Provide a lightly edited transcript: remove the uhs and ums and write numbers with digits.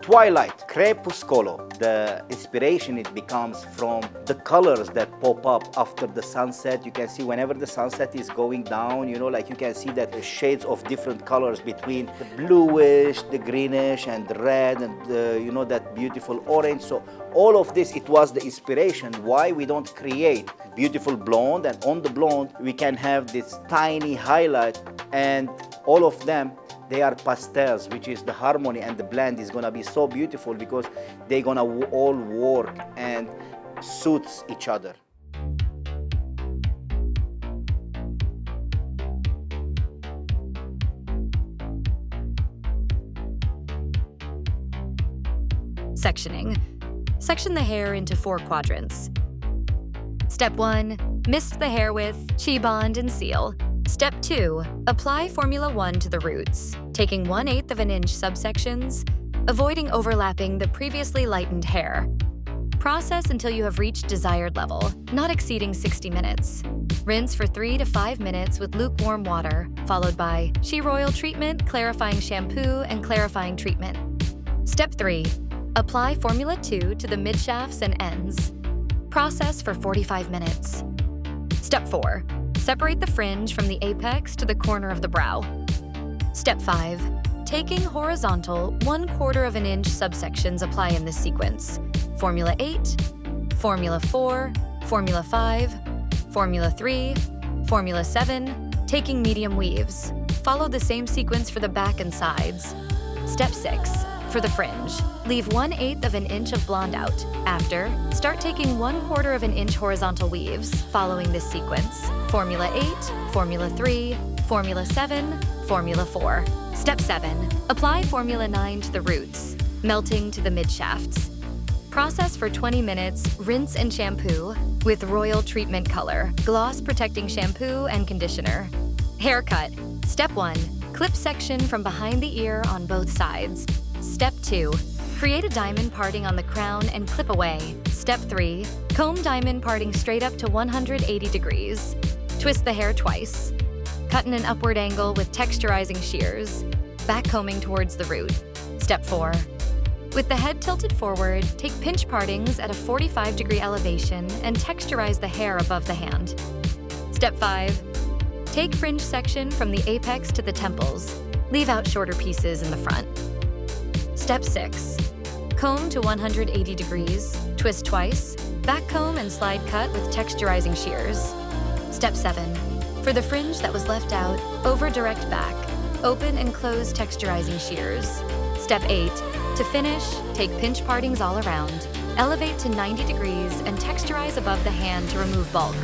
Twilight, Crepuscolo, the inspiration it becomes from the colors that pop up after the sunset. You can see whenever the sunset is going down, you know, like you can see that the shades of different colors between the bluish, the greenish, and the red, and you know, that beautiful orange. So all of this, it was the inspiration why we don't create beautiful blonde, and on the blonde we can have this tiny highlight, and all of them, they are pastels, which is the harmony and the blend is gonna be so beautiful because they're gonna all work and suits each other. Sectioning. Section the hair into 4 quadrants. Step 1, mist the hair with CHI Bond and seal. Step 2, apply Formula 1 to the roots, taking 1/8 of an inch subsections, avoiding overlapping the previously lightened hair. Process until you have reached desired level, not exceeding 60 minutes. Rinse for 3 to 5 minutes with lukewarm water, followed by She Royal treatment, clarifying shampoo, and clarifying treatment. Step 3, apply Formula 2 to the midshafts and ends. Process for 45 minutes. Step 4, separate the fringe from the apex to the corner of the brow. Step 5, taking horizontal 1/4 of an inch subsections apply in this sequence. Formula 8, Formula 4, Formula 5, Formula 3, Formula 7, taking medium weaves. Follow the same sequence for the back and sides. Step 6, for the fringe, leave 1/8 of an inch of blonde out. After, start taking 1/4 of an inch horizontal weaves, following this sequence. Formula 8, Formula 3, Formula 7, Formula 4. Step 7, apply Formula 9 to the roots, melting to the midshafts. Process for 20 minutes, rinse and shampoo with Royal Treatment Color, gloss protecting shampoo and conditioner. Haircut. Step 1, clip section from behind the ear on both sides. Step 2, create a diamond parting on the crown and clip away. Step 3, comb diamond parting straight up to 180 degrees. Twist the hair twice. Cut in an upward angle with texturizing shears. Back combing towards the root. Step 4, with the head tilted forward, take pinch partings at a 45-degree elevation and texturize the hair above the hand. Step 5, take fringe section from the apex to the temples. Leave out shorter pieces in the front. Step 6, comb to 180 degrees, twist twice, back comb and slide cut with texturizing shears. Step 7, for the fringe that was left out, over direct back, open and close texturizing shears. Step 8, to finish, take pinch partings all around, elevate to 90 degrees and texturize above the hand to remove bulk.